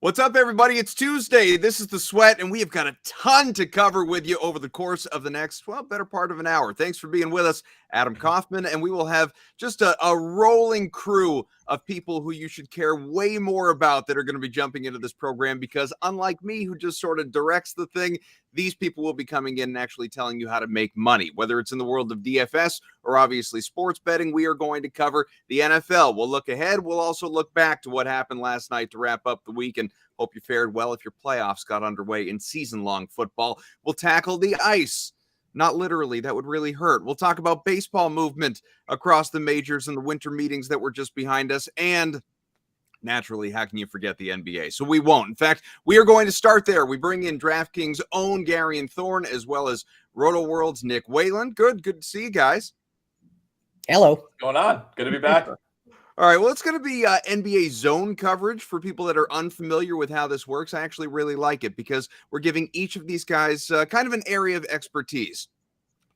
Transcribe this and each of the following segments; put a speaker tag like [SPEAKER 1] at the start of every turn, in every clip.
[SPEAKER 1] What's up, everybody? It's Tuesday. This is The Sweat, and we have got a ton to cover with you over the course of the next, better part of an hour. Thanks for being with us, Adam Kaufman, and we will have just a rolling crew of people who you should care way more about that are going to be jumping into this program because unlike me, who just sort of directs the thing, these people will be coming in and actually telling you how to make money, whether it's in the world of DFS or obviously sports betting. We are going to cover the NFL. We'll look ahead. We'll also look back to what happened last night to wrap up the week, and hope you fared well if your playoffs got underway in season-long football. We'll tackle the ice. Not literally, that would really hurt. We'll talk about baseball movement across the majors and the winter meetings that were just behind us, and naturally, how can you forget the NBA? So we won't. In fact, we are going to start there. We bring in DraftKings' own Gary and Thorne, as well as Roto World's Nick Whalen. Good to see you guys.
[SPEAKER 2] Hello.
[SPEAKER 3] What's going on? Good to be back.
[SPEAKER 1] All right, well, it's going to be NBA zone coverage for people that are unfamiliar with how this works. I actually really like it because we're giving each of these guys kind of an area of expertise.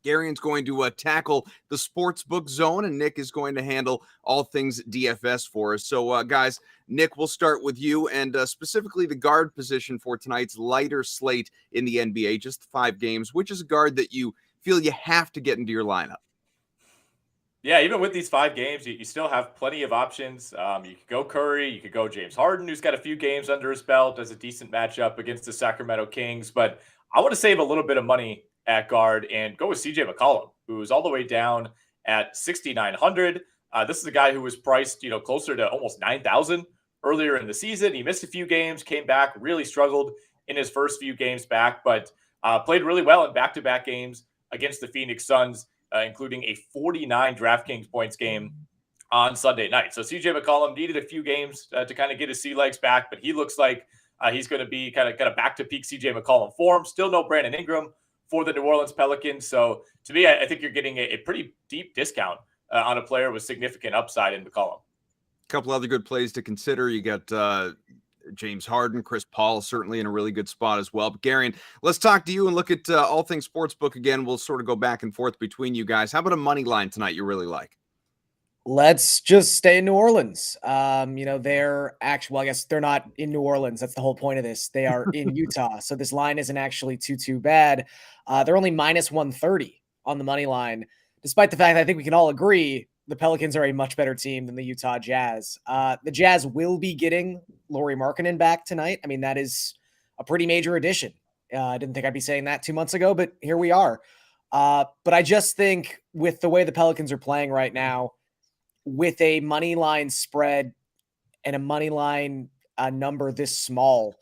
[SPEAKER 1] Gary's going to tackle the sportsbook zone, and Nick is going to handle all things DFS for us. So, guys, Nick, we'll start with you, and specifically the guard position for tonight's lighter slate in the NBA, just 5 games. Which is a guard that you feel you have to get into your lineup?
[SPEAKER 3] Yeah, even with these 5 games, you still have plenty of options. You could go Curry, you could go James Harden, who's got a few games under his belt, does a decent matchup against the Sacramento Kings. But I want to save a little bit of money at guard and go with CJ McCollum, who's all the way down at 6,900. This is a guy who was priced, closer to almost 9,000 earlier in the season. He missed a few games, came back, really struggled in his first few games back, but played really well in back-to-back games against the Phoenix Suns, including a 49 DraftKings points game on Sunday night. So CJ McCollum needed a few games to kind of get his sea legs back, but he looks like he's going to be kind of back to peak CJ McCollum form. Still no Brandon Ingram for the New Orleans Pelicans. So to me, I think you're getting a pretty deep discount on a player with significant upside in McCollum.
[SPEAKER 1] A couple other good plays to consider. You got James Harden, Chris Paul, certainly in a really good spot as well. But Gary, let's talk to you and look at all things sportsbook again. We'll sort of go back and forth between you guys. How about a money line tonight you really like?
[SPEAKER 2] Let's just stay in New Orleans. They're actually, well, I guess they're not in New Orleans. That's the whole point of this. They are in Utah. So this line isn't actually too bad. They're only minus 130 on the money line, despite the fact that I think we can all agree the Pelicans are a much better team than the Utah Jazz. The Jazz will be getting Lauri Markkanen back tonight. I mean, that is a pretty major addition. I didn't think I'd be saying that 2 months ago, but here we are. But I just think with the way the Pelicans are playing right now, with a money line spread and a money line number this small,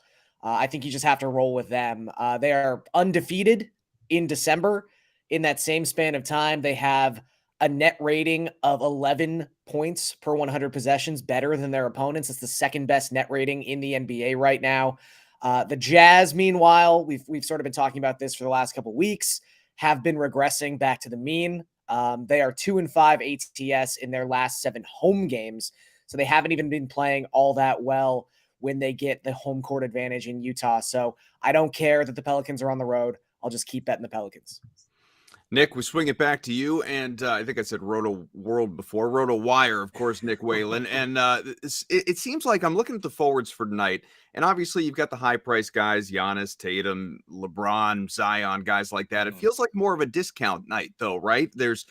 [SPEAKER 2] I think you just have to roll with them. They are undefeated in December. In that same span of time, they have a net rating of 11 points per 100 possessions, better than their opponents. It's the second best net rating in the NBA right now. The Jazz, meanwhile, we've sort of been talking about this for the last couple of weeks, have been regressing back to the mean. They are 2-5 ATS in their last 7 home games. So they haven't even been playing all that well when they get the home court advantage in Utah. So I don't care that the Pelicans are on the road. I'll just keep betting the Pelicans.
[SPEAKER 1] Nick, we swing it back to you, and I think I said Roto World before, Roto Wire, of course, Nick Whalen, and it seems like I'm looking at the forwards for tonight, and obviously you've got the high-priced guys, Giannis, Tatum, LeBron, Zion, guys like that. It feels like more of a discount night, though, right? There's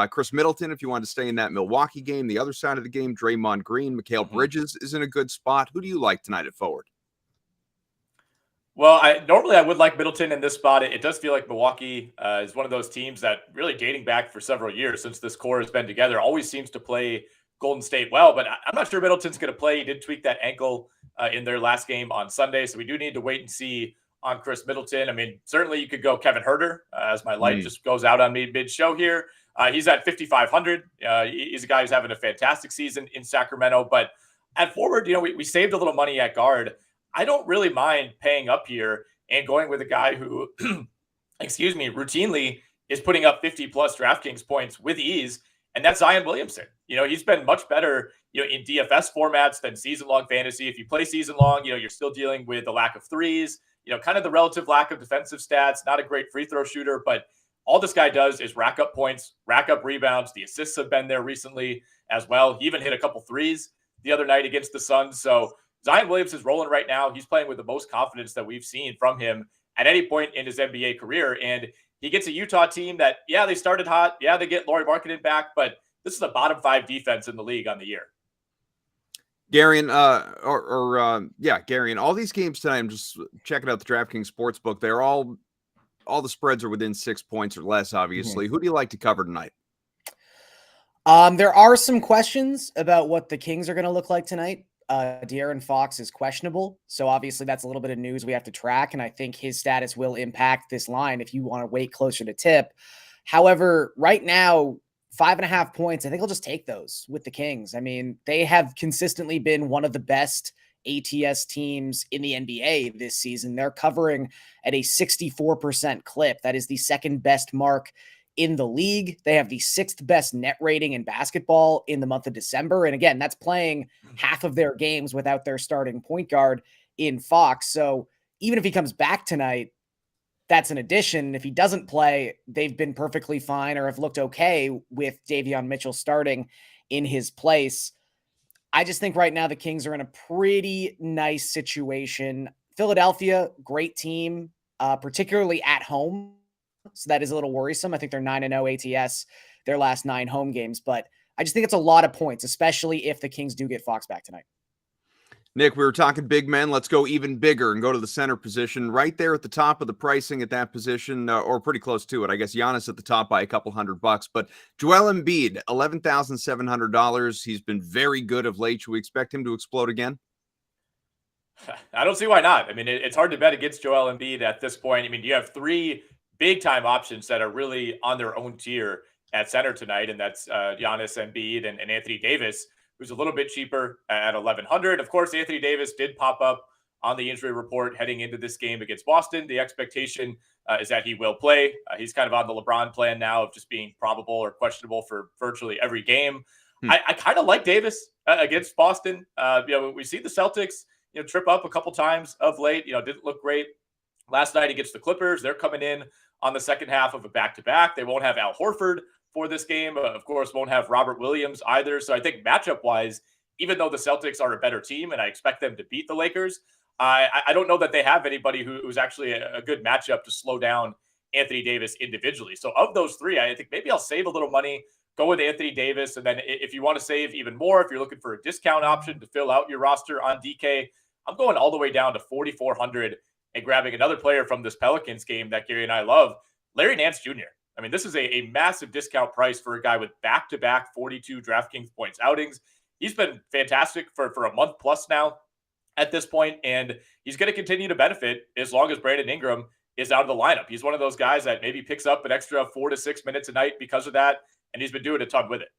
[SPEAKER 1] Chris Middleton, if you want to stay in that Milwaukee game. The other side of the game, Draymond Green, Mikal Bridges is in a good spot. Who do you like tonight at forward?
[SPEAKER 3] Well, normally I would like Middleton in this spot. It does feel like Milwaukee is one of those teams that really dating back for several years since this core has been together, always seems to play Golden State well. But I'm not sure Middleton's going to play. He did tweak that ankle in their last game on Sunday. So we do need to wait and see on Chris Middleton. I mean, certainly you could go Kevin Huerter as my light just goes out on me mid-show here. He's at 5,500. He's a guy who's having a fantastic season in Sacramento. But at forward, we saved a little money at guard. I don't really mind paying up here and going with a guy who, routinely is putting up 50-plus DraftKings points with ease, and that's Zion Williamson. He's been much better, in DFS formats than season-long fantasy. If you play season-long, you're still dealing with the lack of threes, kind of the relative lack of defensive stats, not a great free throw shooter, but all this guy does is rack up points, rack up rebounds. The assists have been there recently as well. He even hit a couple threes the other night against the Suns. So Zion Williamson is rolling right now. He's playing with the most confidence that we've seen from him at any point in his NBA career. And he gets a Utah team that, yeah, they started hot. Yeah, they get Lauri Markkanen back, but this is a bottom 5 defense in the league on the year.
[SPEAKER 1] Garion, Garion, all these games tonight, I'm just checking out the DraftKings Sportsbook. They're all the spreads are within 6 points or less, obviously. Who do you like to cover tonight?
[SPEAKER 2] There are some questions about what the Kings are going to look like tonight. De'Aaron Fox is questionable, so obviously that's a little bit of news we have to track, and I think his status will impact this line if you want to wait closer to tip. However, right now, 5.5 points, I think I'll just take those with the Kings. I mean, they have consistently been one of the best ATS teams in the NBA this season. They're covering at a 64% clip. That is the second best mark in the league. They have the 6th best net rating in basketball in the month of December. And again, that's playing half of their games without their starting point guard in Fox. So even if he comes back tonight, that's an addition. If he doesn't play, they've been perfectly fine or have looked okay with Davion Mitchell starting in his place. I just think right now the Kings are in a pretty nice situation. Philadelphia, great team, particularly at home. So that is a little worrisome. I think they're 9-0 ATS, their last 9 home games. But I just think it's a lot of points, especially if the Kings do get Fox back tonight.
[SPEAKER 1] Nick, we were talking big men. Let's go even bigger and go to the center position. Right there at the top of the pricing at that position, or pretty close to it. I guess Giannis at the top by a couple $100. But Joel Embiid, $11,700. He's been very good of late. Should we expect him to explode again?
[SPEAKER 3] I don't see why not. I mean, it's hard to bet against Joel Embiid at this point. I mean, you have 3 big-time options that are really on their own tier at center tonight, and that's Giannis, Embiid, and Anthony Davis, who's a little bit cheaper at $1,100. Of course, Anthony Davis did pop up on the injury report heading into this game against Boston. The expectation is that he will play. He's kind of on the LeBron plan now of just being probable or questionable for virtually every game. I kind of like Davis against Boston. We see the Celtics, trip up a couple times of late. Didn't look great last night against the Clippers. They're coming in on the second half of a back-to-back. They won't have Al Horford for this game. Of course, won't have Robert Williams either. So I think matchup-wise, even though the Celtics are a better team and I expect them to beat the Lakers, I don't know that they have anybody who's actually a good matchup to slow down Anthony Davis individually. So of those 3, I think maybe I'll save a little money, go with Anthony Davis. And then if you want to save even more, if you're looking for a discount option to fill out your roster on DK, I'm going all the way down to $4,400 and grabbing another player from this Pelicans game that Gary and I love, Larry Nance Jr. I mean, this is a massive discount price for a guy with back-to-back 42 DraftKings points outings. He's been fantastic for a month plus now at this point, and he's going to continue to benefit as long as Brandon Ingram is out of the lineup. He's one of those guys that maybe picks up an extra 4 to 6 minutes a night because of that, and he's been doing a ton with it.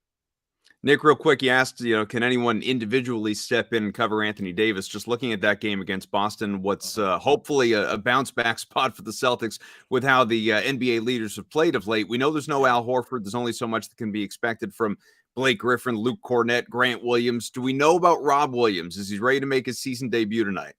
[SPEAKER 1] Nick, real quick, you asked, can anyone individually step in and cover Anthony Davis? Just looking at that game against Boston, what's hopefully a bounce back spot for the Celtics with how the NBA leaders have played of late. We know there's no Al Horford. There's only so much that can be expected from Blake Griffin, Luke Cornett, Grant Williams. Do we know about Rob Williams? Is he ready to make his season debut tonight?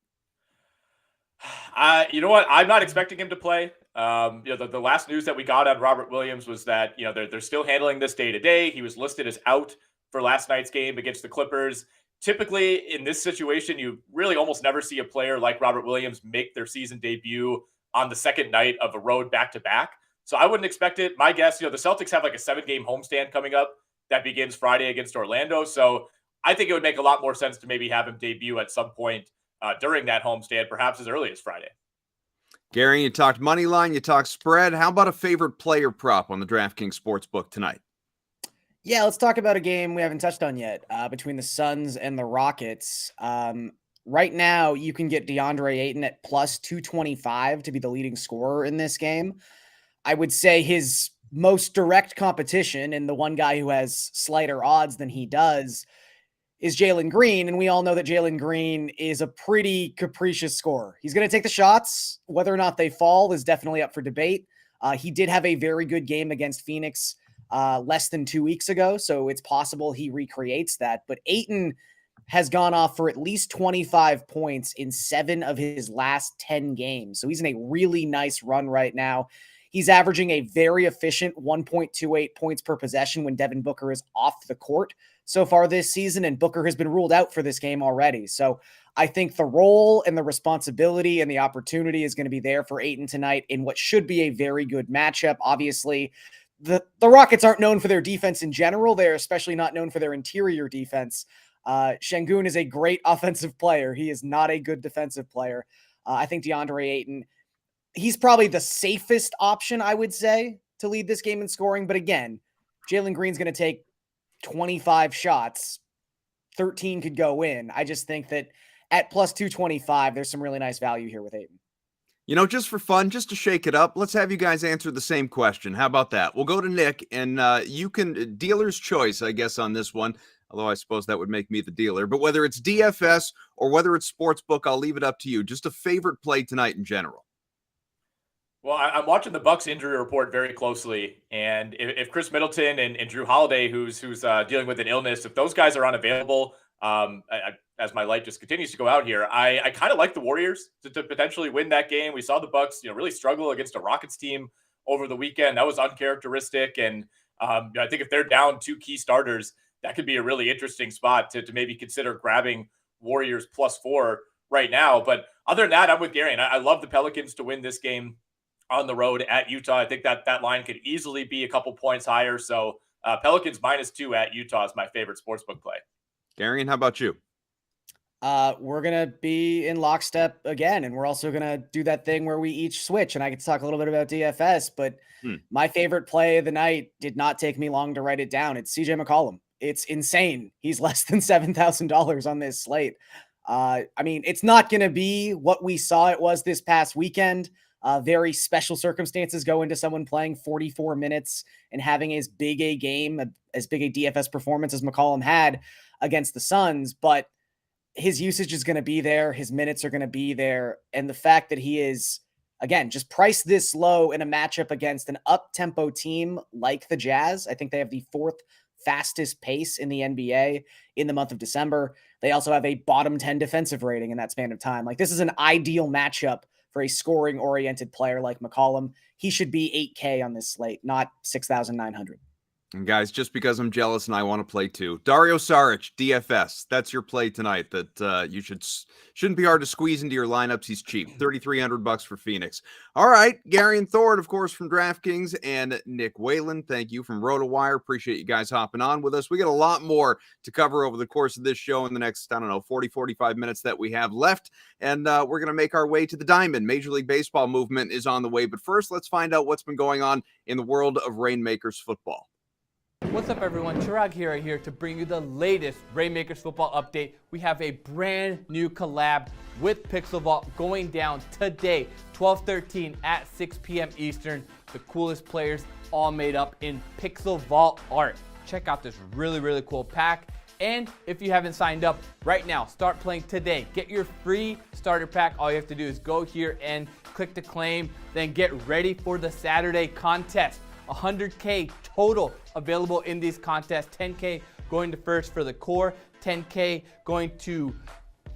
[SPEAKER 3] You know what? I'm not expecting him to play. The last news that we got on Robert Williams was that, they're still handling this day to day. He was listed as out for last night's game against the Clippers. Typically in this situation, you really almost never see a player like Robert Williams make their season debut on the second night of a road back-to-back. So I wouldn't expect it. My guess, the Celtics have like a 7-game homestand coming up that begins Friday against Orlando. So I think it would make a lot more sense to maybe have him debut at some point during that homestand, perhaps as early as Friday.
[SPEAKER 1] Gary, you talked money line, you talked spread. How about a favorite player prop on the DraftKings Sportsbook tonight?
[SPEAKER 2] Yeah, let's talk about a game we haven't touched on yet between the Suns and the Rockets. Right now, you can get DeAndre Ayton at plus 225 to be the leading scorer in this game. I would say his most direct competition, and the one guy who has slighter odds than he does, is Jalen Green. And we all know that Jalen Green is a pretty capricious scorer. He's going to take the shots. Whether or not they fall is definitely up for debate. He did have a very good game against Phoenix less than 2 weeks ago, so it's possible he recreates that. But Ayton has gone off for at least 25 points in 7 of his last 10 games. So he's in a really nice run right now. He's averaging a very efficient 1.28 points per possession when Devin Booker is off the court so far this season, and Booker has been ruled out for this game already. So I think the role and the responsibility and the opportunity is going to be there for Ayton tonight in what should be a very good matchup. Obviously, the Rockets aren't known for their defense in general. They're especially not known for their interior defense. Şengün is a great offensive player. He is not a good defensive player. I think DeAndre Ayton, he's probably the safest option, I would say, to lead this game in scoring. But again, Jalen Green's going to take 25 shots. 13 could go in. I just think that at plus 225, there's some really nice value here with Ayton.
[SPEAKER 1] You know, just for fun, just to shake it up, let's have you guys answer the same question. How about that? We'll go to Nick, and you can, dealer's choice, I guess, on this one, although I suppose that would make me the dealer. But whether it's DFS or whether it's Sportsbook, I'll leave it up to you. Just a favorite play tonight in general.
[SPEAKER 3] Well, I'm watching the Bucks injury report very closely, and if Chris Middleton and Drew Holiday, who's dealing with an illness, if those guys are unavailable, as my light just continues to go out here, I kind of like the Warriors to potentially win that game. We saw the Bucks, really struggle against a Rockets team over the weekend. That was uncharacteristic, and I think if they're down two key starters, that could be a really interesting spot to maybe consider grabbing Warriors +4 right now. But other than that, I'm with Gary, and I love the Pelicans to win this game on the road at Utah. I think that line could easily be a couple points higher. So Pelicans -2 at Utah is my favorite sportsbook play.
[SPEAKER 1] Darian, how about you?
[SPEAKER 2] We're going to be in lockstep again, and we're also going to do that thing where we each switch, and I get to talk a little bit about DFS, but my favorite play of the night did not take me long to write it down. It's CJ McCollum. It's insane. He's less than $7,000 on this slate. I mean, it's not going to be what we saw it was this past weekend. Very special circumstances go into someone playing 44 minutes and having as big a game, as big a DFS performance as McCollum had against the Suns, but his usage is going to be there. His minutes are going to be there. And the fact that he is, again, just priced this low in a matchup against an up-tempo team like the Jazz. I think they have the 4th fastest pace in the NBA in the month of December. They also have a bottom 10 defensive rating in that span of time. Like, this is an ideal matchup for a scoring-oriented player like McCollum. He should be 8K on this slate, not 6,900.
[SPEAKER 1] And guys, just because I'm jealous and I want to play too, Dario Saric, DFS. That's your play tonight. That you shouldn't be hard to squeeze into your lineups. He's cheap, $3,300 for Phoenix. All right, Gary and Thord, of course, from DraftKings, and Nick Whalen. Thank you from RotoWire. Appreciate you guys hopping on with us. We got a lot more to cover over the course of this show in the next, 40, 45 minutes that we have left, and we're going to make our way to the diamond. Major League Baseball movement is on the way, but first, let's find out what's been going on in the world of Rainmakers football.
[SPEAKER 4] What's up, everyone? Chirag here to bring you the latest Rainmakers football update. We have a brand new collab with Pixel Vault going down today, 12/13 at 6 p.m. Eastern. The coolest players all made up in Pixel Vault art. Check out this really cool pack. And if you haven't signed up right now, start playing today. Get your free starter pack. All you have to do is go here and click to claim, then get ready for the Saturday contest. 100K total available in these contests. 10K going to first for the core, 10K going to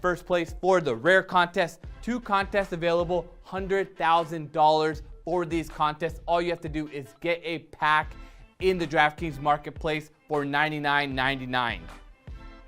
[SPEAKER 4] first place for the rare contest. 2 contests available, $100,000 for these contests. All you have to do is get a pack in the DraftKings marketplace for $99.99.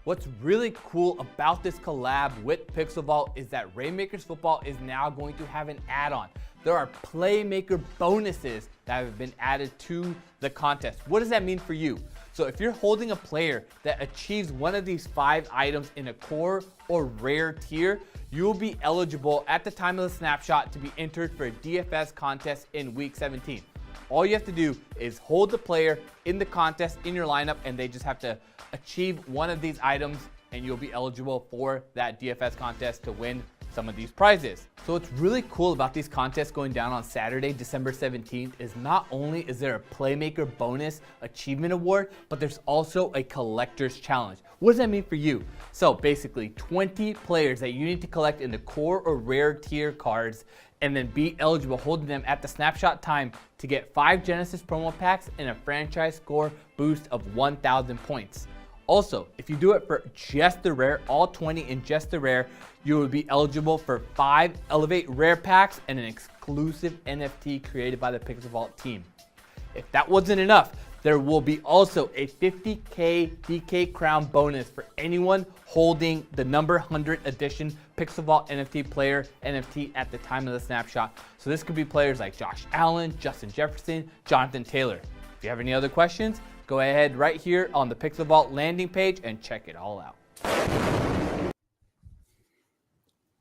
[SPEAKER 4] What's really cool about this collab with Pixel Vault is that Rainmakers Football is now going to have an add-on. There are playmaker bonuses that have been added to the contest. What does that mean for you? So if you're holding a player that achieves one of these 5 items in a core or rare tier, you will be eligible at the time of the snapshot to be entered for a DFS contest in week 17. All you have to do is hold the player in the contest in your lineup, and they just have to achieve one of these items, and you'll be eligible for that DFS contest to win some of these prizes. So what's really cool about these contests going down on Saturday, December 17th, is not only is there a playmaker bonus achievement award, but there's also a collector's challenge. What does that mean for you? So basically 20 players that you need to collect in the core or rare tier cards, and then be eligible holding them at the snapshot time to get 5 Genesis promo packs and a franchise score boost of 1,000 points. Also, if you do it for just the rare, all 20 in just the rare, you will be eligible for 5 Elevate Rare packs and an exclusive NFT created by the Pixel Vault team. If that wasn't enough, there will be also a 50K DK Crown bonus for anyone holding the number 100 edition Pixel Vault NFT player NFT at the time of the snapshot. So this could be players like Josh Allen, Justin Jefferson, Jonathan Taylor. If you have any other questions, go ahead right here on the Pixel Vault landing page and check it all out.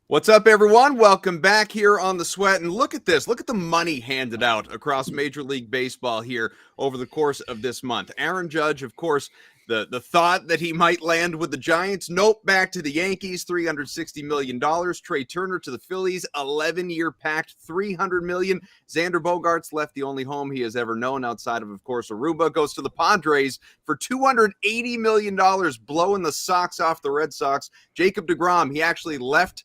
[SPEAKER 1] What's up, everyone? Welcome back here on The Sweat. And look at this. Look at the money handed out across Major League Baseball here over the course of this month. Aaron Judge, of course, the thought that he might land with the Giants. Nope, back to the Yankees, $360 million. Trey Turner to the Phillies, 11-year pact, $300 million. Xander Bogaerts left the only home he has ever known outside of course, Aruba. Goes to the Padres for $280 million, blowing the socks off the Red Sox. Jacob deGrom, he actually left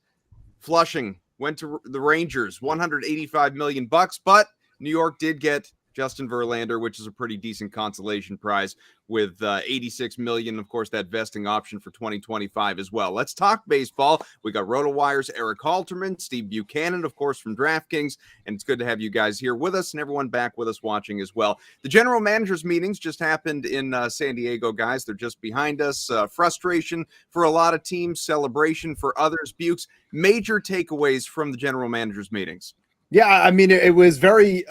[SPEAKER 1] Flushing, went to the Rangers, $185 million, but New York did get Justin Verlander, which is a pretty decent consolation prize with $86 million. Of course, that vesting option for 2025 as well. Let's talk baseball. We got RotoWire's Eric Halterman, Steve Buchanan, of course, from DraftKings, and it's good to have you guys here with us and everyone back with us watching as well. The general managers meetings just happened in San Diego, guys. They're just behind us. Frustration for a lot of teams, celebration for others. Bukes, major takeaways from the general managers meetings.
[SPEAKER 5] Yeah, I mean, it was very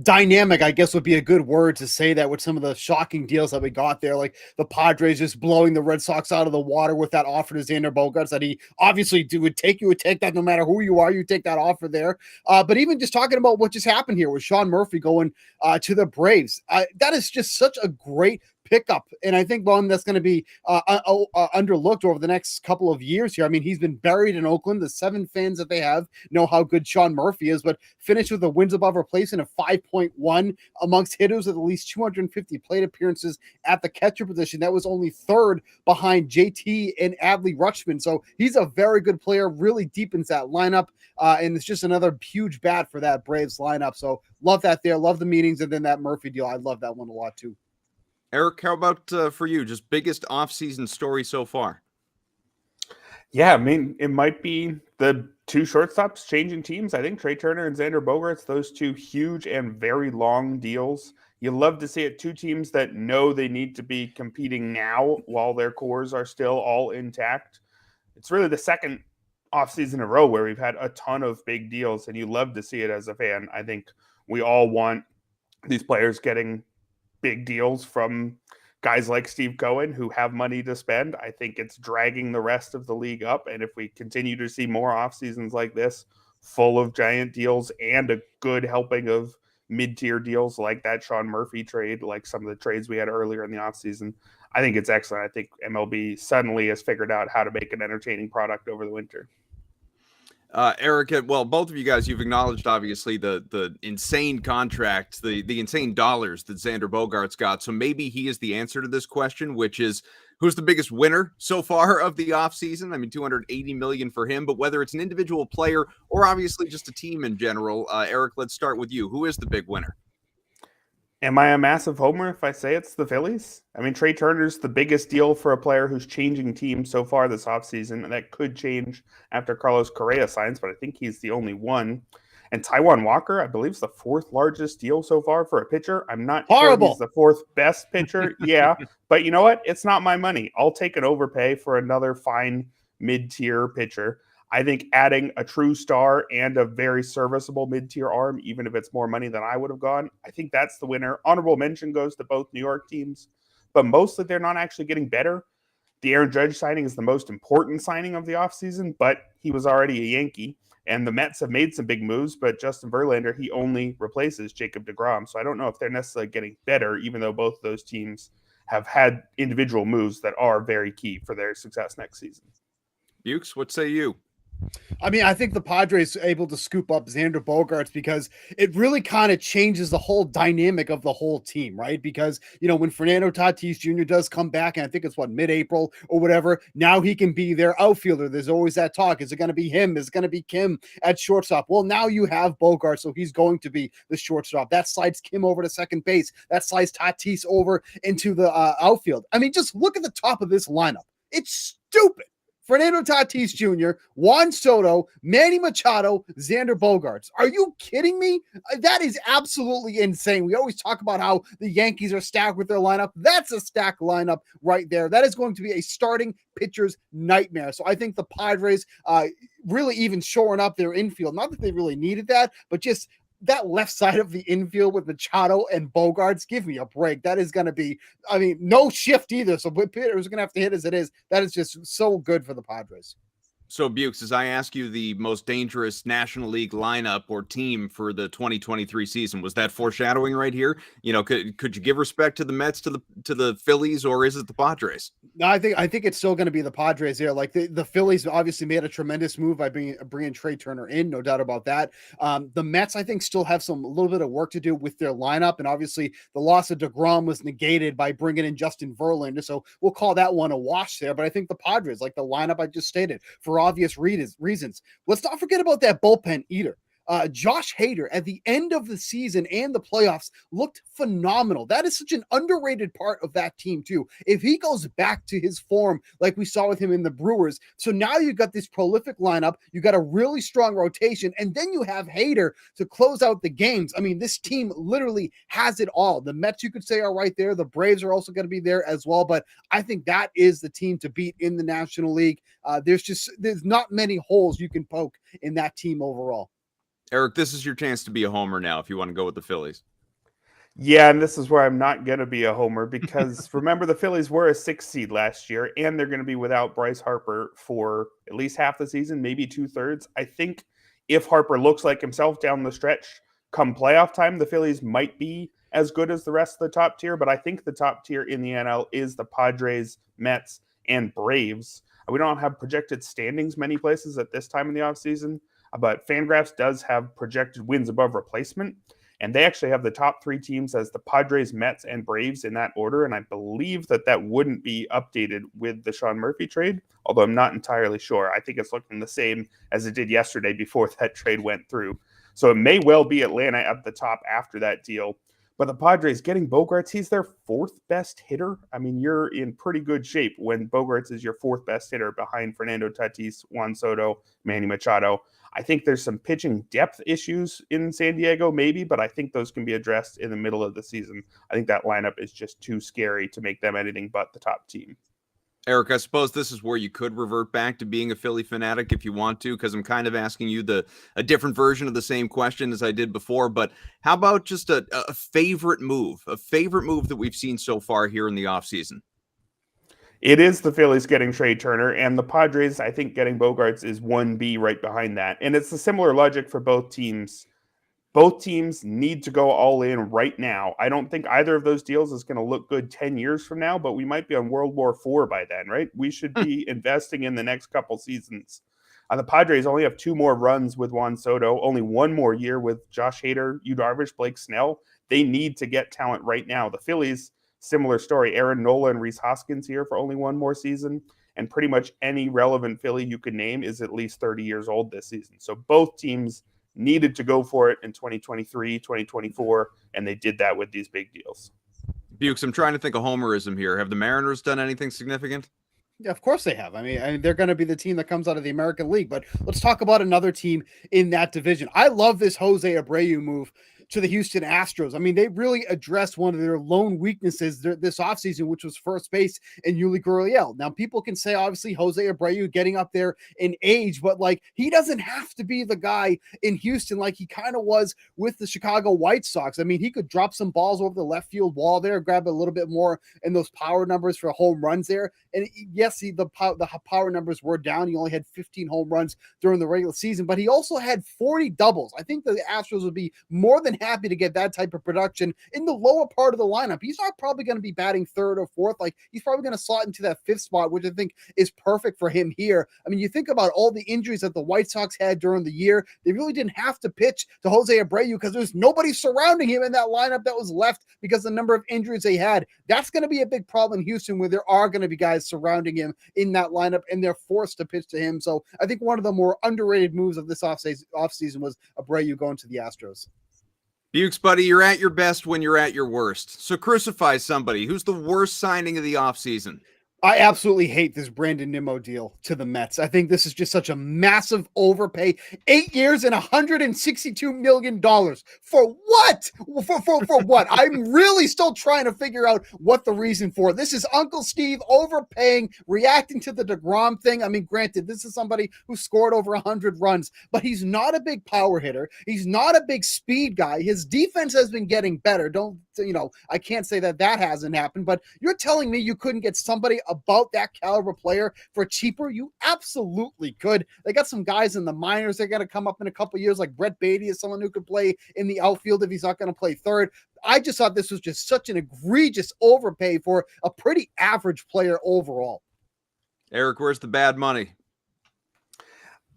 [SPEAKER 5] dynamic, I guess would be a good word to say that, with some of the shocking deals that we got there, like the Padres just blowing the Red Sox out of the water with that offer to Xander Bogaerts that he obviously would take. You would take that no matter who you are. You take that offer there. But even just talking about what just happened here with Sean Murphy going to the Braves, that is just such a great pickup, and I think one that's going to be underlooked over the next couple of years here. I mean, he's been buried in Oakland. The 7 fans that they have know how good Sean Murphy is, but finished with a wins above replacement of 5.1 amongst hitters with at least 250 plate appearances at the catcher position. That was only 3rd behind JT and Adley Rutschman. So he's a very good player, really deepens that lineup, and it's just another huge bat for that Braves lineup. So love that there. Love the meetings, and then that Murphy deal. I love that one a lot too.
[SPEAKER 1] Eric, how about for you? Just biggest offseason story so far?
[SPEAKER 6] Yeah, I mean, it might be the 2 shortstops changing teams. I think Trey Turner and Xander Bogaerts, those 2 huge and very long deals. You love to see it. 2 teams that know they need to be competing now while their cores are still all intact. It's really the second offseason in a row where we've had a ton of big deals, and you love to see it as a fan. I think we all want these players getting big deals from guys like Steve Cohen who have money to spend. I think it's dragging the rest of the league up. And if we continue to see more off seasons like this, full of giant deals and a good helping of mid-tier deals like that Sean Murphy trade, like some of the trades we had earlier in the offseason, I think it's excellent. I think MLB suddenly has figured out how to make an entertaining product over the winter.
[SPEAKER 1] Eric, well, both of you guys, you've acknowledged obviously the insane contract, the insane dollars that Xander Bogaerts got. So maybe he is the answer to this question, which is who's the biggest winner so far of the offseason? I mean, $280 million for him, but whether it's an individual player or obviously just a team in general, Eric, let's start with you. Who is the big winner?
[SPEAKER 6] Am I a massive homer if I say it's the Phillies? I mean, Trey Turner's the biggest deal for a player who's changing teams so far this offseason, and that could change after Carlos Correa signs, but I think he's the only one. And Taijuan Walker, I believe, is the 4th largest deal so far for a pitcher. I'm not sure he's the 4th best pitcher. Yeah, but you know what? It's not my money. I'll take an overpay for another fine mid-tier pitcher. I think adding a true star and a very serviceable mid-tier arm, even if it's more money than I would have gone, I think that's the winner. Honorable mention goes to both New York teams, but mostly they're not actually getting better. The Aaron Judge signing is the most important signing of the offseason, but he was already a Yankee, and the Mets have made some big moves, but Justin Verlander, he only replaces Jacob deGrom, so I don't know if they're necessarily getting better, even though both of those teams have had individual moves that are very key for their success next season.
[SPEAKER 1] Bukes, what say you?
[SPEAKER 5] I mean, I think the Padres are able to scoop up Xander Bogaerts because it really kind of changes the whole dynamic of the whole team, right? Because, you know, when Fernando Tatis Jr. does come back, and I think it's mid-April or whatever, now he can be their outfielder. There's always that talk. Is it going to be him? Is it going to be Kim at shortstop? Well, now you have Bogaerts, so he's going to be the shortstop. That slides Kim over to second base. That slides Tatis over into the outfield. I mean, just look at the top of this lineup. It's stupid. Fernando Tatis Jr., Juan Soto, Manny Machado, Xander Bogaerts. Are you kidding me? That is absolutely insane. We always talk about how the Yankees are stacked with their lineup. That's a stacked lineup right there. That is going to be a starting pitcher's nightmare. So I think the Padres really even shoring up their infield. Not that they really needed that, but just that left side of the infield with Machado and Bogaerts, give me a break. That is going to be, I mean, no shift either. So Peter's going to have to hit as it is. That is just so good for the Padres.
[SPEAKER 1] So, Bukes, as I ask you the most dangerous National League lineup or team for the 2023 season, was that foreshadowing right here? You know, could you give respect to the Mets, to the Phillies, or is it the Padres?
[SPEAKER 5] No, I think it's still going to be the Padres here. Like the Phillies obviously made a tremendous move by bringing Trey Turner in, no doubt about that. The Mets, I think, still have a little bit of work to do with their lineup, and obviously the loss of DeGrom was negated by bringing in Justin Verlander, so we'll call that one a wash there. But I think the Padres, like the lineup I just stated, for obvious reasons. Let's not forget about that bullpen either. Josh Hader at the end of the season and the playoffs looked phenomenal. That is such an underrated part of that team too. If he goes back to his form like we saw with him in the Brewers, so now you got this prolific lineup, you got a really strong rotation, and then you have Hader to close out the games. I mean, this team literally has it all. The Mets, you could say, are right there. The Braves are also going to be there as well, but I think that is the team to beat in the National League. There's not many holes you can poke in that team overall.
[SPEAKER 1] Eric, this is your chance to be a homer now if you want to go with the Phillies.
[SPEAKER 6] Yeah, and this is where I'm not going to be a homer because remember, the Phillies were a 6 seed last year, and they're going to be without Bryce Harper for at least half the season, maybe 2/3. I think if Harper looks like himself down the stretch come playoff time, the Phillies might be as good as the rest of the top tier, but I think the top tier in the NL is the Padres, Mets, and Braves. We don't have projected standings many places at this time in the offseason. But Fangraphs does have projected wins above replacement, and they actually have the top 3 teams as the Padres, Mets, and Braves in that order, and I believe that wouldn't be updated with the Sean Murphy trade, although I'm not entirely sure. I think it's looking the same as it did yesterday before that trade went through. So it may well be Atlanta at the top after that deal. But the Padres getting Bogaerts, he's their 4th best hitter. I mean, you're in pretty good shape when Bogaerts is your 4th best hitter behind Fernando Tatis, Juan Soto, Manny Machado. I think there's some pitching depth issues in San Diego, maybe, but I think those can be addressed in the middle of the season. I think that lineup is just too scary to make them anything but the top team.
[SPEAKER 1] Eric, I suppose this is where you could revert back to being a Philly fanatic if you want to, because I'm kind of asking you a different version of the same question as I did before. But how about just a favorite move that we've seen so far here in the offseason?
[SPEAKER 6] It is the Phillies getting Trey Turner, and the Padres, I think, getting Bogaerts is 1B right behind that. And it's a similar logic for both teams. Both teams need to go all in right now. I don't think either of those deals is going to look good 10 years from now, but we might be on World War IV by then, right? We should be investing in the next couple seasons. The Padres only have 2 more runs with Juan Soto, only 1 more year with Josh Hader, Yu Darvish, Blake Snell. They need to get talent right now. The Phillies, similar story. Aaron Nola and Rhys Hoskins here for only 1 more season, and pretty much any relevant Philly you could name is at least 30 years old this season. So both teams needed to go for it in 2023, 2024, and they did that with these big deals.
[SPEAKER 1] Bukes, I'm trying to think of homerism here. Have the Mariners done anything significant?
[SPEAKER 5] Yeah, of course they have. I mean, they're going to be the team that comes out of the American League, but let's talk about another team in that division. I love this Jose Abreu move to the Houston Astros. I mean, they really addressed one of their lone weaknesses this offseason, which was first base and Yuli Gurriel. Now, people can say, obviously, Jose Abreu getting up there in age, but like he doesn't have to be the guy in Houston like he kind of was with the Chicago White Sox. I mean, he could drop some balls over the left field wall there, grab a little bit more in those power numbers for home runs there. And yes, the power numbers were down. He only had 15 home runs during the regular season, but he also had 40 doubles. I think the Astros would be more than happy to get that type of production in the lower part of the lineup. He's not probably going to be batting 3rd or 4th. Like he's probably going to slot into that 5th spot, which I think is perfect for him here. I mean, you think about all the injuries that the White Sox had during the year. They really didn't have to pitch to Jose Abreu because there's nobody surrounding him in that lineup that was left because the number of injuries they had. That's going to be a big problem in Houston where there are going to be guys surrounding him in that lineup and they're forced to pitch to him. So I think one of the more underrated moves of this offseason was Abreu going to the Astros.
[SPEAKER 1] Bukes, buddy, you're at your best when you're at your worst. So crucify somebody. Who's the worst signing of the offseason?
[SPEAKER 5] I absolutely hate this Brandon Nimmo deal to the Mets. I think this is just such a massive overpay. 8 years and $162 million. For what? For what? I'm really still trying to figure out what the reason for. This is Uncle Steve overpaying, reacting to the DeGrom thing. I mean, granted, this is somebody who scored over 100 runs, but he's not a big power hitter. He's not a big speed guy. His defense has been getting better. I can't say that hasn't happened, but you're telling me you couldn't get somebody about that caliber player for cheaper? You absolutely could. They got some guys in the minors. They're going to come up in a couple years, like Brett Beatty is someone who could play in the outfield if he's not going to play third. I just thought this was just such an egregious overpay for a pretty average player overall.
[SPEAKER 1] Eric, where's the bad money?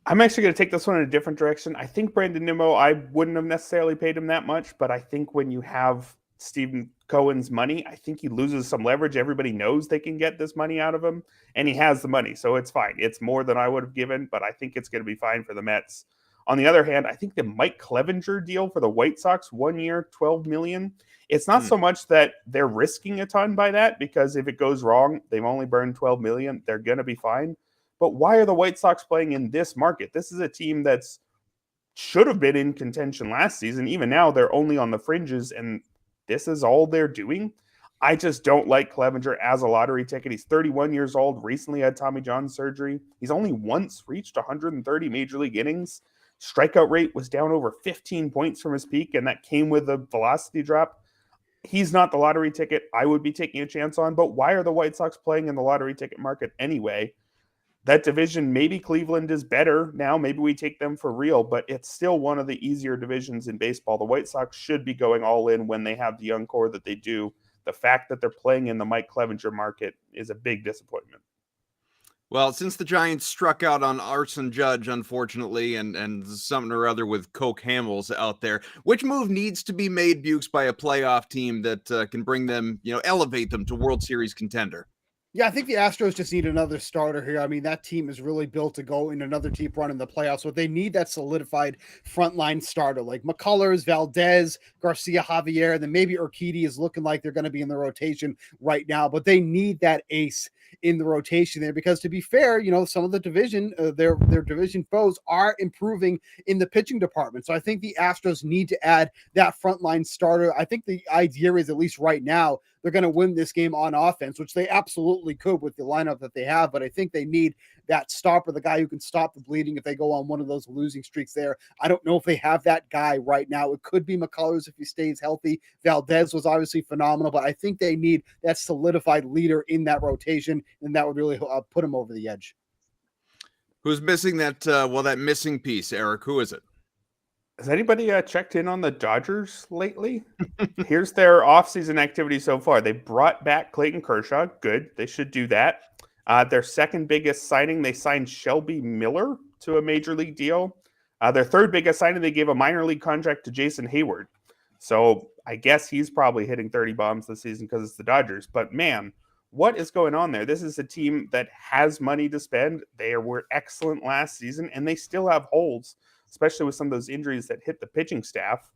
[SPEAKER 6] I'm actually going to take this one in a different direction. I think Brandon Nimmo, I wouldn't have necessarily paid him that much, but I think when you have Stephen Cohen's money, I think he loses some leverage. Everybody knows they can get this money out of him, and he has the money, so it's fine. It's more than I would have given, but I think it's going to be fine for the Mets. On the other hand, I think the Mike Clevenger deal for the White Sox, 1 year, $12 million. It's not so much that they're risking a ton by that, because if it goes wrong, they've only burned $12 million. They're going to be fine. But why are the White Sox playing in this market? This is a team that's should have been in contention last season. Even now, they're only on the fringes, and this is all they're doing. I just don't like Clevenger as a lottery ticket. He's 31 years old, recently had Tommy John surgery. He's only once reached 130 major league innings. Strikeout rate was down over 15 points from his peak, and that came with a velocity drop. He's not the lottery ticket I would be taking a chance on, but why are the White Sox playing in the lottery ticket market anyway? That division, maybe Cleveland is better now. Maybe we take them for real, but it's still one of the easier divisions in baseball. The White Sox should be going all in when they have the young core that they do. The fact that they're playing in the Mike Clevenger market is a big disappointment.
[SPEAKER 1] Well, since the Giants struck out on Arson Judge, unfortunately, and something or other with Coke Hamels out there, which move needs to be made, Bukes, by a playoff team that can bring them, elevate them to World Series contender?
[SPEAKER 5] Yeah, I think the Astros just need another starter here. I mean, that team is really built to go in another deep run in the playoffs, but they need that solidified frontline starter like McCullers, Valdez, Garcia, Javier, and then maybe Urquidy is looking like they're going to be in the rotation right now, but they need that ace in the rotation there because, to be fair, some of the division, their division foes are improving in the pitching department. So I think the Astros need to add that frontline starter. I think the idea is, at least right now, they're going to win this game on offense, which they absolutely could with the lineup that they have. But I think they need that stopper, the guy who can stop the bleeding if they go on one of those losing streaks there. I don't know if they have that guy right now. It could be McCullers if he stays healthy. Valdez was obviously phenomenal, but I think they need that solidified leader in that rotation, and that would really put him over the edge.
[SPEAKER 1] Who's missing that missing piece, Eric? Who is it?
[SPEAKER 6] Has anybody checked in on the Dodgers lately? Here's their offseason activity so far. They brought back Clayton Kershaw. Good. They should do that. Their second biggest signing, they signed Shelby Miller to a major league deal. Their third biggest signing, they gave a minor league contract to Jason Hayward. So I guess he's probably hitting 30 bombs this season because it's the Dodgers. But man, what is going on there? This is a team that has money to spend. They were excellent last season, and they still have holes, especially with some of those injuries that hit the pitching staff.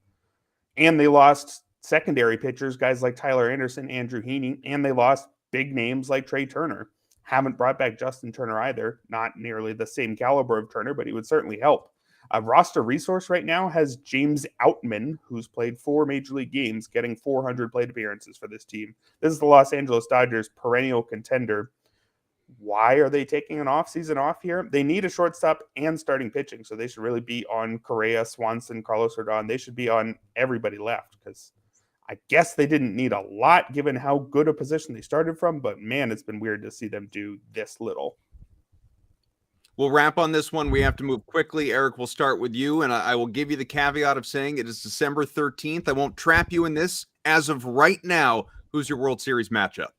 [SPEAKER 6] And they lost secondary pitchers, guys like Tyler Anderson, Andrew Heaney, and they lost big names like Trey Turner. Haven't brought back Justin Turner either. Not nearly the same caliber of Turner, but he would certainly help. A roster resource right now has James Outman, who's played 4 major league games, getting 400 plate appearances for this team. This is the Los Angeles Dodgers perennial contender. Why are they taking an offseason off here? They need a shortstop and starting pitching, so they should really be on Correa, Swanson, Carlos Rodon. They should be on everybody left because I guess they didn't need a lot given how good a position they started from, but man, it's been weird to see them do this little.
[SPEAKER 1] We'll wrap on this one. We have to move quickly. Eric, we'll start with you, and I will give you the caveat of saying it is December 13th. I won't trap you in this. As of right now, who's your World Series matchup?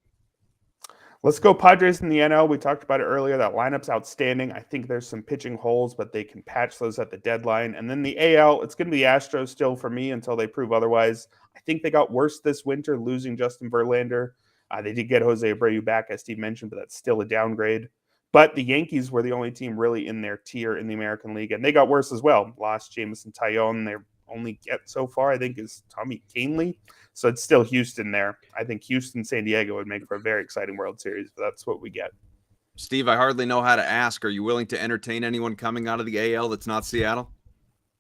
[SPEAKER 6] Let's go Padres in the NL. We talked about it earlier. That lineup's outstanding. I think there's some pitching holes, but they can patch those at the deadline. And then the AL, it's going to be the Astros still for me until they prove otherwise. I think they got worse this winter, losing Justin Verlander. They did get Jose Abreu back, as Steve mentioned, but that's still a downgrade. But the Yankees were the only team really in their tier in the American League, and they got worse as well. Lost Jameson Taillon. They're only get so far, I think, is Tommy Kahnle. So it's still Houston there. I think Houston, San Diego would make for a very exciting World Series, but that's what we get.
[SPEAKER 1] Steve, I hardly know how to ask. Are you willing to entertain anyone coming out of the AL that's not Seattle?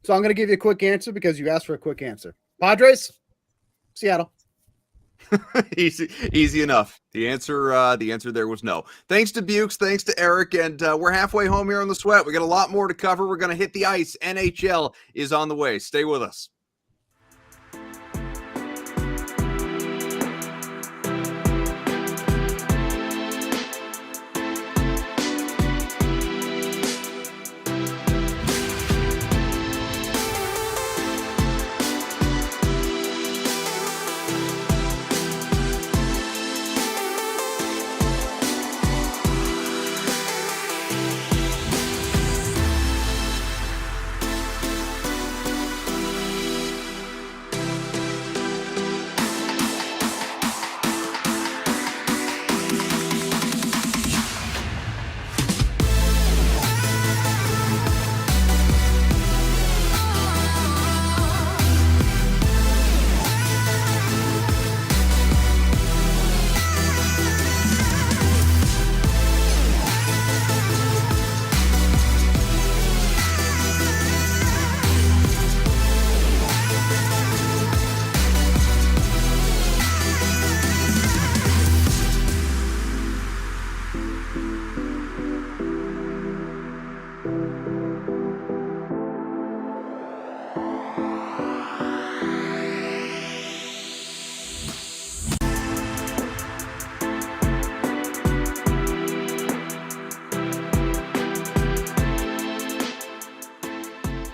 [SPEAKER 5] So I'm going to give you a quick answer because you asked for a quick answer. Padres, Seattle.
[SPEAKER 1] Easy enough. The answer there was no. Thanks to Bukes, thanks to Eric, and we're halfway home here on the Sweat. We got a lot more to cover. We're going to hit the ice. NHL is on the way. Stay with us.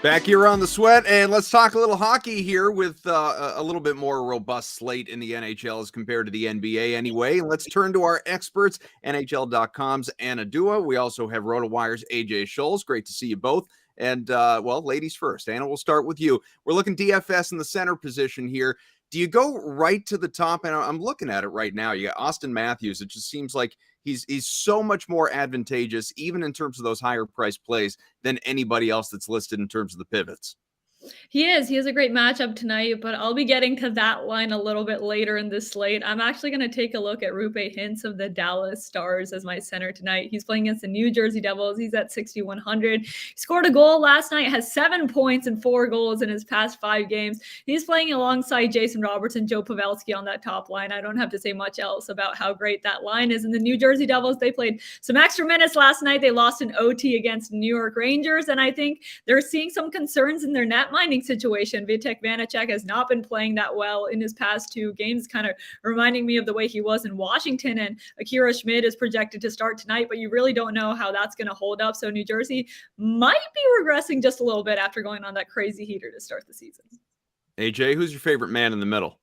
[SPEAKER 1] Back here on the Sweat, and let's talk a little hockey here with a little bit more robust slate in the NHL as compared to the NBA anyway. Let's turn to our experts, NHL.com's Anna Dua. We also have RotoWire's AJ Scholes. Great to see you both. And, well, ladies first. Anna, we'll start with you. We're looking DFS in the center position here. Do you go right to the top? And I'm looking at it right now. You got Austin Matthews. It just seems like he's so much more advantageous, even in terms of those higher price plays, than anybody else that's listed in terms of the pivots.
[SPEAKER 7] He has a great matchup tonight, but I'll be getting to that line a little bit later in this slate. I'm actually going to take a look at Rupe Hintz of the Dallas Stars as my center tonight. He's playing against the New Jersey Devils. He's at 6,100. He scored a goal last night, has 7 points and 4 goals in his past 5 games. He's playing alongside Jason Roberts and Joe Pavelski on that top line. I don't have to say much else about how great that line is. And the New Jersey Devils, they played some extra minutes last night. They lost an OT against New York Rangers, and I think they're seeing some concerns in their net minding situation. Vitek Vanacek has not been playing that well in his past 2 games, kind of reminding me of the way he was in Washington. And Akira Schmid is projected to start tonight, but you really don't know how that's going to hold up. So New Jersey might be regressing just a little bit after going on that crazy heater to start the season.
[SPEAKER 1] AJ, who's your favorite man in the middle?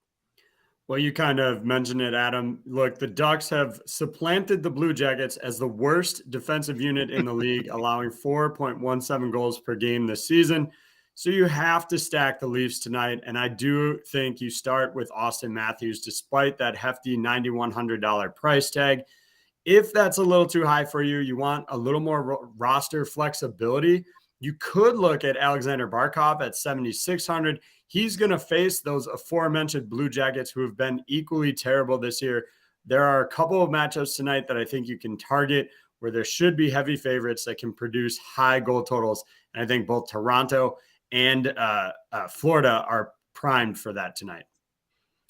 [SPEAKER 8] Well, you kind of mentioned it, Adam. Look, the Ducks have supplanted the Blue Jackets as the worst defensive unit in the league, allowing 4.17 goals per game this season. So you have to stack the Leafs tonight, and I do think you start with Austin Matthews despite that hefty $9,100 price tag. If that's a little too high for you, you want a little more roster flexibility, you could look at Alexander Barkov at 7,600. He's going to face those aforementioned Blue Jackets who have been equally terrible this year. There are a couple of matchups tonight that I think you can target where there should be heavy favorites that can produce high goal totals. And I think both Toronto and Florida are primed for that tonight.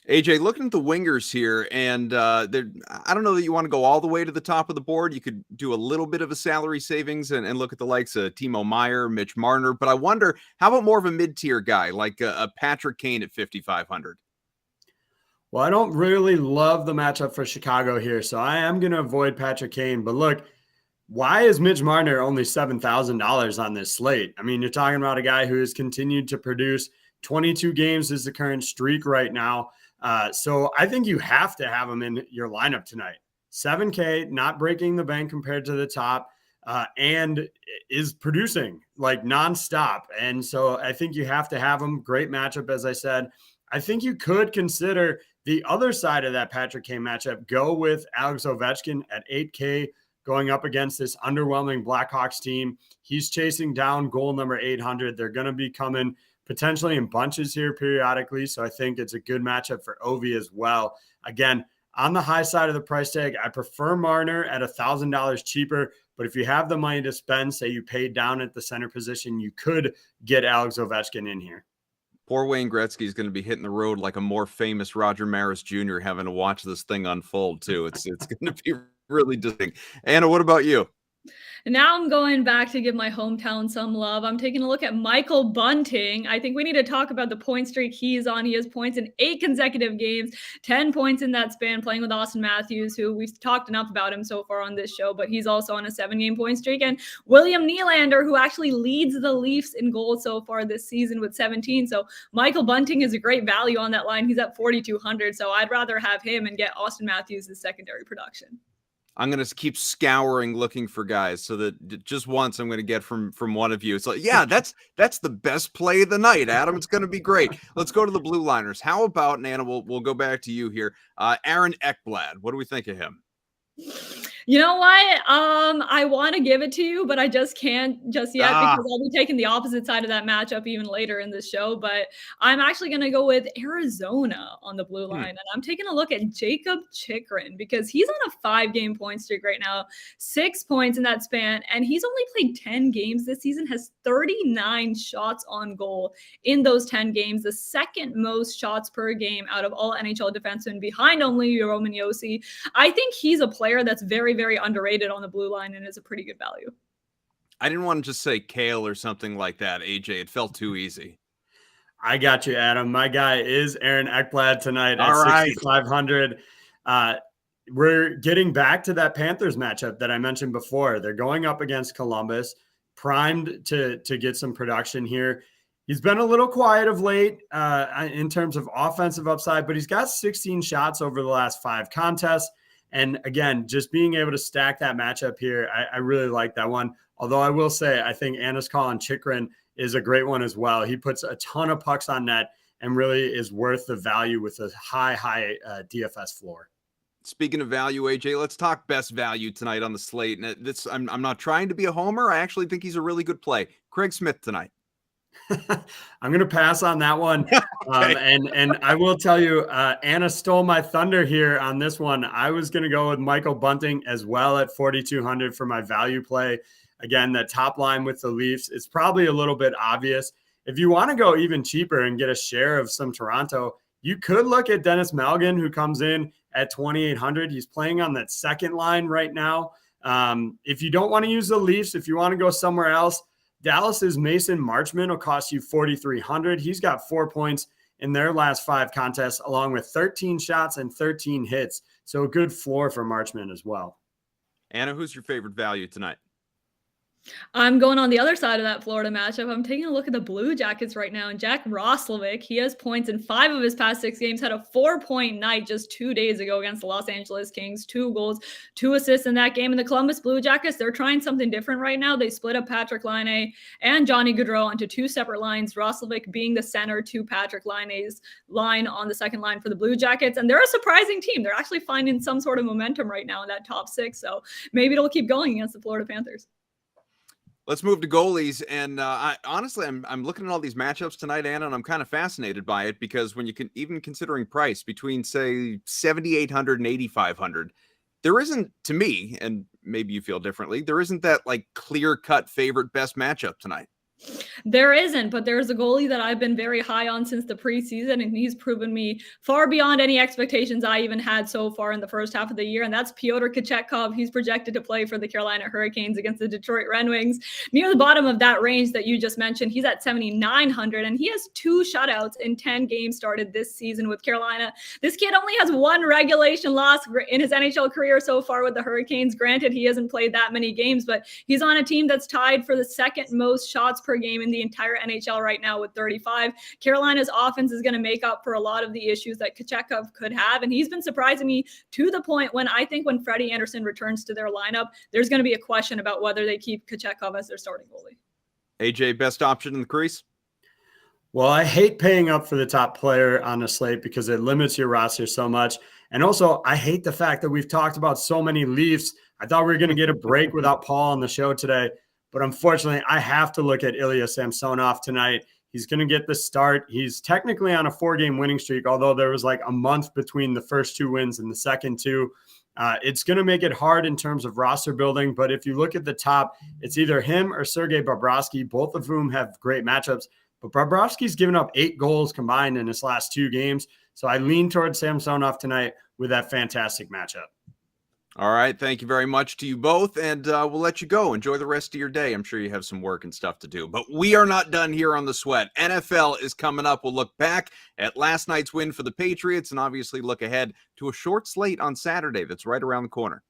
[SPEAKER 1] AJ, looking at the wingers here, and I don't know that you want to go all the way to the top of the board. You could do a little bit of a salary savings and look at the likes of Timo Meier, Mitch Marner. But I wonder, how about more of a mid-tier guy like a Patrick Kane at 5,500?
[SPEAKER 8] Well, I don't really love the matchup for Chicago here, so I am going to avoid Patrick Kane. But look, why is Mitch Marner only $7,000 on this slate? I mean, you're talking about a guy who has continued to produce 22 games is the current streak right now. So I think you have to have him in your lineup tonight. 7K, not breaking the bank compared to the top, and is producing like nonstop. And so I think you have to have him. Great matchup, as I said. I think you could consider the other side of that Patrick Kane matchup. Go with Alex Ovechkin at 8K. Going up against this underwhelming Blackhawks team. He's chasing down goal number 800. They're going to be coming potentially in bunches here periodically. So I think it's a good matchup for Ovi as well. Again, on the high side of the price tag, I prefer Marner at $1,000 cheaper. But if you have the money to spend, say you paid down at the center position, you could get Alex Ovechkin in here.
[SPEAKER 1] Poor Wayne Gretzky is going to be hitting the road like a more famous Roger Maris Jr. having to watch this thing unfold too. It's going to be really distinct. Anna, what about you?
[SPEAKER 7] Now I'm going back to give my hometown some love. I'm taking a look at Michael Bunting. I think we need to talk about the point streak he's on. He has points in 8 consecutive games, 10 points in that span, playing with Austin Matthews, who we've talked enough about him so far on this show, but he's also on a 7-game point streak. And William Nylander, who actually leads the Leafs in goals so far this season with 17. So Michael Bunting is a great value on that line. He's at 4,200. So I'd rather have him and get Austin Matthews' secondary production.
[SPEAKER 1] I'm going to keep scouring looking for guys so that just once I'm going to get from one of you. It's like, yeah, that's the best play of the night, Adam. It's going to be great. Let's go to the Blue Liners. How about, Nana, we'll go back to you here. Aaron Ekblad. What do we think of him?
[SPEAKER 7] You know what? I want to give it to you, but I just can't just yet because I'll be taking the opposite side of that matchup even later in the show. But I'm actually going to go with Arizona on the blue line. And I'm taking a look at Jacob Chikrin because he's on a 5-game point streak right now, 6 points in that span. And he's only played 10 games this season, has 39 shots on goal in those 10 games, the second most shots per game out of all NHL defensemen behind only Roman Josi. I think he's a player that's very, very underrated on the blue line and is a pretty good value.
[SPEAKER 1] I didn't want to just say Kale or something like that, AJ. It felt too easy.
[SPEAKER 8] I got you, Adam. My guy is Aaron Ekblad tonight at
[SPEAKER 1] All right.
[SPEAKER 8] 6,500. We're getting back to that Panthers matchup that I mentioned before. They're going up against Columbus, primed to get some production here. He's been a little quiet of late in terms of offensive upside, but he's got 16 shots over the last 5 contests. And again, just being able to stack that matchup here, I really like that one. Although I will say, I think Anna's call on Chikrin is a great one as well. He puts a ton of pucks on net and really is worth the value with a high DFS floor. Speaking
[SPEAKER 1] of value, AJ, let's talk best value tonight on the slate. And this, I'm not trying to be a homer. I actually think he's a really good play. Craig Smith tonight.
[SPEAKER 8] I'm going to pass on that one. Okay. And I will tell you, Anna stole my thunder here on this one. I was going to go with Michael Bunting as well at 4,200 for my value play. Again, that top line with the Leafs, it's probably a little bit obvious. If you want to go even cheaper and get a share of some Toronto, you could look at Dennis Malgin, who comes in at 2,800. He's playing on that second line right now. If you don't want to use the Leafs, if you want to go somewhere else, Dallas's Mason Marchment will cost you 4,300. He's got 4 points in their last 5 contests, along with 13 shots and 13 hits. So a good floor for Marchment as well.
[SPEAKER 1] Anna, who's your favorite value tonight?
[SPEAKER 7] I'm going on the other side of that Florida matchup. I'm taking a look at the Blue Jackets right now, and Jack Roslovic, he has points in 5 of his past 6 games, had a 4-point night just 2 days ago against the Los Angeles Kings, 2 goals, 2 assists in that game. And the Columbus Blue Jackets, they're trying something different right now. They split up Patrick Laine and Johnny Gaudreau onto 2 separate lines, Roslovic being the center to Patrick Laine's line on the second line for the Blue Jackets. And they're a surprising team. They're actually finding some sort of momentum right now in that top 6. So maybe it'll keep going against the Florida Panthers.
[SPEAKER 1] Let's move to goalies. And honestly, I'm looking at all these matchups tonight, Anna, and I'm kind of fascinated by it because when you can, even considering price between, say, 7,800 and 8,500, there isn't, to me, and maybe you feel differently, there isn't that like clear-cut favorite best matchup tonight.
[SPEAKER 7] There isn't, but there's a goalie that I've been very high on since the preseason, and he's proven me far beyond any expectations I even had so far in the first half of the year, and that's Pyotr Kochetkov. He's projected to play for the Carolina Hurricanes against the Detroit Red Wings. Near the bottom of that range that you just mentioned, he's at 7,900, and he has 2 shutouts in 10 games started this season with Carolina. This kid only has 1 regulation loss in his NHL career so far with the Hurricanes. Granted, he hasn't played that many games, but he's on a team that's tied for the second most shots per game in the entire NHL right now with 35. Carolina's offense is going to make up for a lot of the issues that Kochetkov could have, and he's been surprising me to the point when I think when Freddie Anderson returns to their lineup, there's going to be a question about whether they keep Kochetkov as their starting goalie.
[SPEAKER 1] AJ, best option in the crease?
[SPEAKER 8] Well, I hate paying up for the top player on the slate because it limits your roster so much. And also, I hate the fact that we've talked about so many Leafs. I thought we were going to get a break without Paul on the show today. But unfortunately, I have to look at Ilya Samsonov tonight. He's going to get the start. He's technically on a 4-game winning streak, although there was like a month between the first 2 wins and the second 2. It's going to make it hard in terms of roster building. But if you look at the top, it's either him or Sergei Bobrovsky, both of whom have great matchups. But Bobrovsky's given up 8 goals combined in his last 2 games. So I lean towards Samsonov tonight with that fantastic matchup.
[SPEAKER 1] All right. Thank you very much to you both. And we'll let you go. Enjoy the rest of your day. I'm sure you have some work and stuff to do. But we are not done here on The Sweat. NFL is coming up. We'll look back at last night's win for the Patriots and obviously look ahead to a short slate on Saturday that's right around the corner.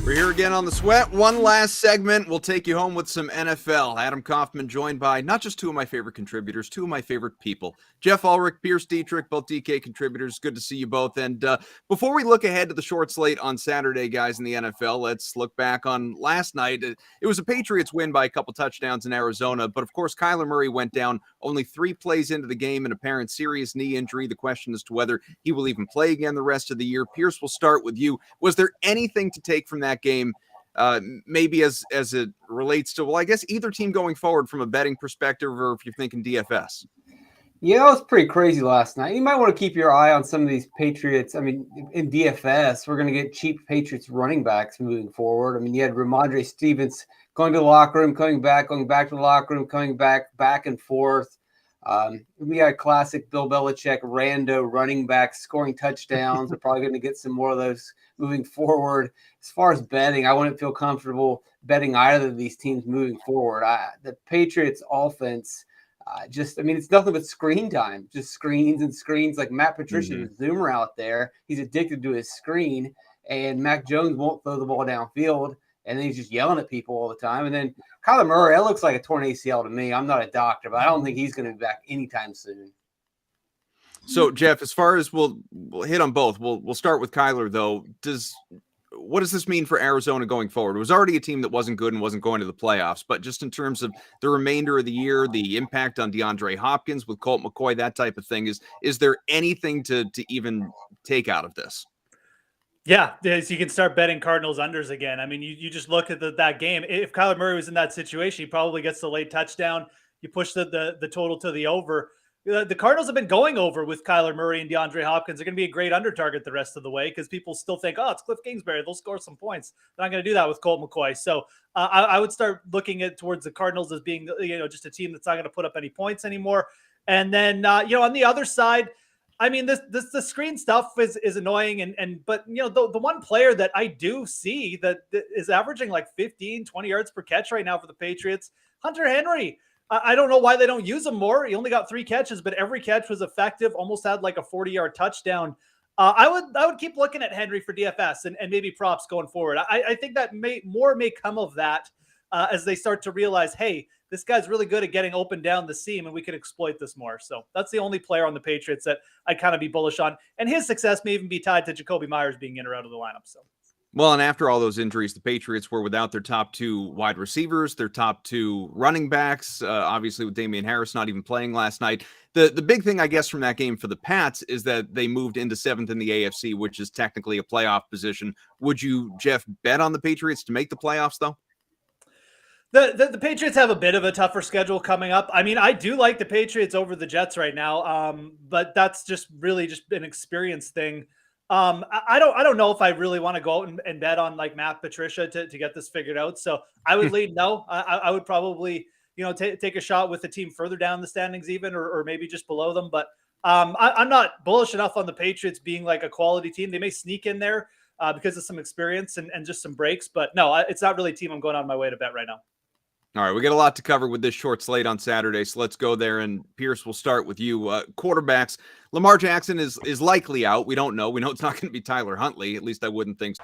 [SPEAKER 1] We're here again on The Sweat. One last segment. We'll take you home with some NFL. Adam Kaufman joined by not just 2 of my favorite contributors, 2 of my favorite people. Jeff Ulrich, Pierce Dietrich, both DK contributors. Good to see you both. And before we look ahead to the short slate on Saturday, guys, in the NFL, let's look back on last night. It was a Patriots win by a couple touchdowns in Arizona. But, of course, Kyler Murray went down only 3 plays into the game, an apparent serious knee injury. The question as to whether he will even play again the rest of the year. Pierce, we'll start with you. Was there anything to take from that game, maybe as it relates to, well, I guess either team going forward from a betting perspective, or if you're thinking DFS?
[SPEAKER 9] Yeah, it was pretty crazy last night. You might want to keep your eye on some of these Patriots. I mean, in DFS, we're going to get cheap Patriots running backs moving forward. I mean, you had Ramondre Stevens going to the locker room, coming back to the locker room, coming back and forth. We got classic Bill Belichick rando running backs scoring touchdowns. We're probably going to get some more of those moving forward. As far as betting, I wouldn't feel comfortable betting either of these teams moving forward. The Patriots offense, it's nothing but screen time, just screens and screens. Like Matt Patricia's a zoomer out there. He's addicted to his screen, and Mac Jones won't throw the ball downfield, and then he's just yelling at people all the time. And then Kyler Murray, that looks like a torn ACL to me. I'm not a doctor, but I don't think he's going to be back anytime soon.
[SPEAKER 1] So, Jeff, as far as we'll hit on both, we'll start with Kyler, though. What does this mean for Arizona going forward? It was already a team that wasn't good and wasn't going to the playoffs, but just in terms of the remainder of the year, the impact on DeAndre Hopkins with Colt McCoy, that type of thing, is there anything to even take out of this?
[SPEAKER 10] Yeah, so you can start betting Cardinals unders again. I mean, you just look at that game. If Kyler Murray was in that situation, he probably gets the late touchdown. You push the total to the over. The Cardinals have been going over with Kyler Murray and DeAndre Hopkins. They're going to be a great under target the rest of the way because people still think, oh, it's Cliff Kingsbury. They'll score some points. They're not going to do that with Colt McCoy. So I would start looking towards the Cardinals as being, just a team that's not going to put up any points anymore. And then, on the other side, I mean, the screen stuff is annoying, but you know, the one player that I do see that is averaging like 15, 20 yards per catch right now for the Patriots, Hunter Henry. I don't know why they don't use him more. He only got 3 catches, but every catch was effective. Almost had like a 40-yard touchdown. I would keep looking at Henry for DFS and maybe props going forward. I think that may come of that as they start to realize, hey, this guy's really good at getting open down the seam, and we could exploit this more. So that's the only player on the Patriots that I'd kind of be bullish on. And his success may even be tied to Jacoby Myers being in or out of the lineup. So.
[SPEAKER 1] Well, and after all those injuries, the Patriots were without their top 2 wide receivers, their top 2 running backs, obviously with Damian Harris not even playing last night. The big thing, I guess, from that game for the Pats is that they moved into 7th in the AFC, which is technically a playoff position. Would you, Jeff, bet on the Patriots to make the playoffs, though?
[SPEAKER 10] The Patriots have a bit of a tougher schedule coming up. I mean, I do like the Patriots over the Jets right now, but that's just really just an experience thing. I don't know if I really want to go out and bet on like Matt Patricia to get this figured out. So I would lead no. I would probably, you know, take a shot with the team further down the standings even, or maybe just below them. But I'm not bullish enough on the Patriots being like a quality team. They may sneak in there because of some experience and just some breaks. But no, it's not really a team I'm going on my way to bet right now.
[SPEAKER 1] All right, we got a lot to cover with this short slate on Saturday, so let's go there. And Pierce, we'll start with you. Quarterbacks, Lamar Jackson is likely out. We don't know. We know it's not going to be Tyler Huntley. At least I wouldn't think so.